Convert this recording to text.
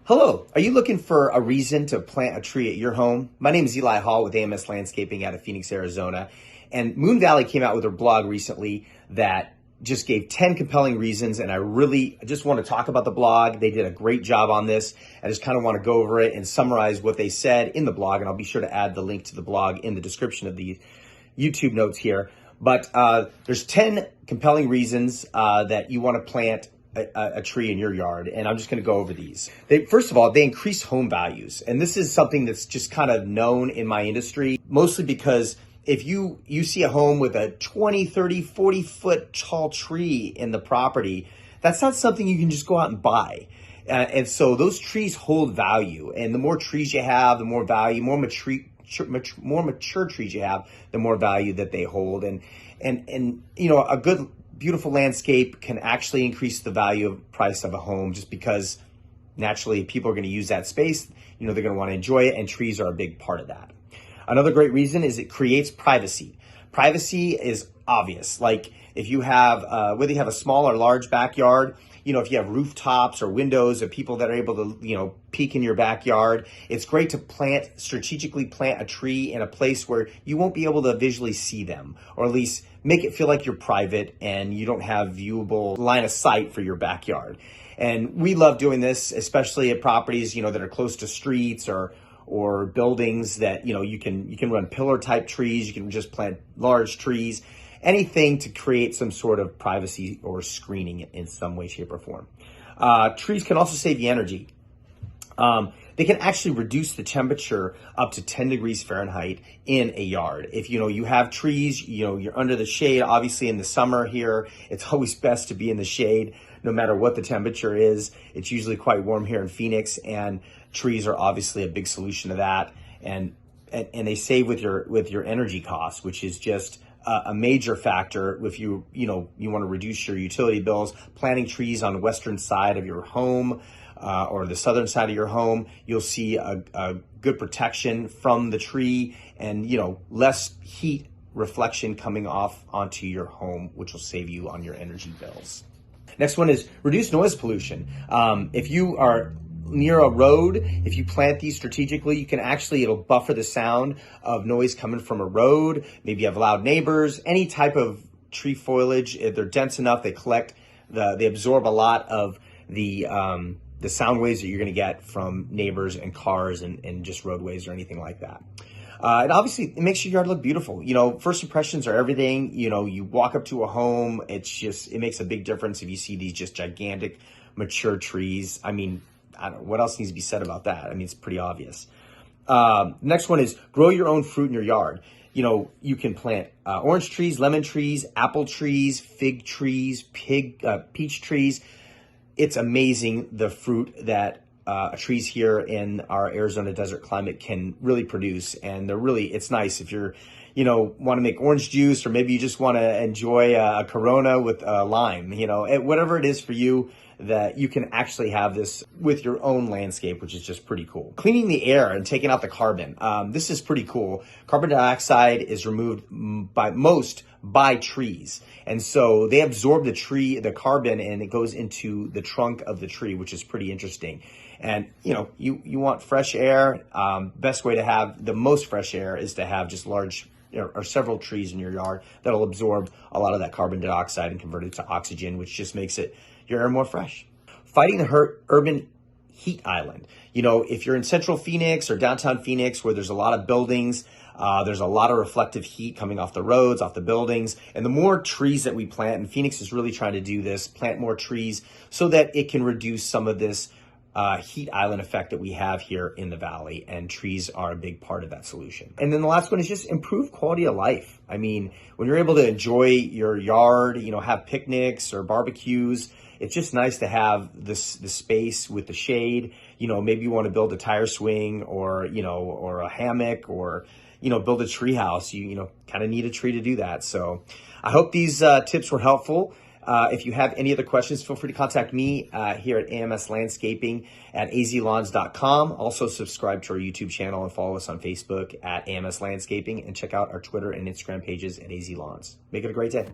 Hello, are you looking for a reason to plant a tree at your home? My name is Eli Hall with AMS Landscaping out of Phoenix, Arizona. And Moon Valley came out with their blog recently that just gave 10 compelling reasons. And I just want to talk about the blog. They did a great job on this. I just kind of want to go over it and summarize what they said in the blog. And I'll be sure to add the link to the blog in the description of the YouTube notes here. But there's 10 compelling reasons that you want to plant a tree in your yard, and I'm just going to go over these. First of all, they increase home values, and this is something that's just kind of known in my industry, mostly because if you see a home with a 20, 30, 40 foot tall tree in the property, that's not something you can just go out and buy. And so those trees hold value, and the more trees you have, the more value, more mature trees you have, the more value that they hold. And you know, a good beautiful landscape can actually increase the value of price of a home, just because naturally people are going to use that space. You know, they're going to want to enjoy it, and trees are a big part of that. Another great reason is it creates privacy. Privacy is obvious. Like if you have, whether you have a small or large backyard, you know, if you have rooftops or windows of people that are able to, you know, peek in your backyard, it's great to strategically plant a tree in a place where you won't be able to visually see them, or at least make it feel like you're private and you don't have viewable line of sight for your backyard. And we love doing this, especially at properties, you know, that are close to streets or buildings that, you know, you can run pillar type trees, you can just plant large trees, anything to create some sort of privacy or screening in some way, shape, or form. Trees can also save you energy. They can actually reduce the temperature up to 10 degrees Fahrenheit in a yard. If you have trees, you know, you're under the shade. Obviously in the summer here, it's always best to be in the shade no matter what the temperature is. It's usually quite warm here in Phoenix, and trees are obviously a big solution to that. And they save with your energy costs, which is just a major factor. If you want to reduce your utility bills, planting trees on the western side of your home or the southern side of your home, you'll see a good protection from the tree, and, you know, less heat reflection coming off onto your home, which will save you on your energy bills. Next one is reduce noise pollution. If you are near a road, if you plant these strategically, it'll buffer the sound of noise coming from a road. Maybe you have loud neighbors, any type of tree foliage. If they're dense enough, they absorb a lot of the sound waves that you're going to get from neighbors and cars and just roadways or anything like that. And obviously it makes your yard look beautiful. You know, first impressions are everything. You know, you walk up to a home, it makes a big difference if you see these just gigantic mature trees. I mean, I don't know, what else needs to be said about that? I mean, it's pretty obvious. Next one is grow your own fruit in your yard. You know, you can plant orange trees, lemon trees, apple trees, fig trees, peach trees. It's amazing the fruit that trees here in our Arizona desert climate can really produce. And it's nice if you're, you know, want to make orange juice, or maybe you just want to enjoy a Corona with a lime, you know, whatever it is for you, that you can actually have this with your own landscape, which is just pretty cool. Cleaning the air and taking out the carbon. This is pretty cool. Carbon dioxide is removed by trees. And so they absorb the carbon, and it goes into the trunk of the tree, which is pretty interesting. And, you know, you want fresh air. Best way to have the most fresh air is to have just large or several trees in your yard that'll absorb a lot of that carbon dioxide and convert it to oxygen, which just makes your air more fresh. Fighting the urban heat island. You know, if you're in central Phoenix or downtown Phoenix where there's a lot of buildings, there's a lot of reflective heat coming off the roads, off the buildings. And the more trees that we plant, and Phoenix is really trying to do this, plant more trees so that it can reduce some of this heat island effect that we have here in the valley, and trees are a big part of that solution. And then the last one is just improve quality of life. I mean, when you're able to enjoy your yard, you know, have picnics or barbecues, it's just nice to have the space with the shade. You know, maybe you want to build a tire swing or a hammock, or, you know, build a tree house. You know, kind of need a tree to do that. So I hope these tips were helpful. If you have any other questions, feel free to contact me here at AMS Landscaping at AZLawns.com. Also subscribe to our YouTube channel and follow us on Facebook at AMS Landscaping, and check out our Twitter and Instagram pages at AZ Lawns. Make it a great day.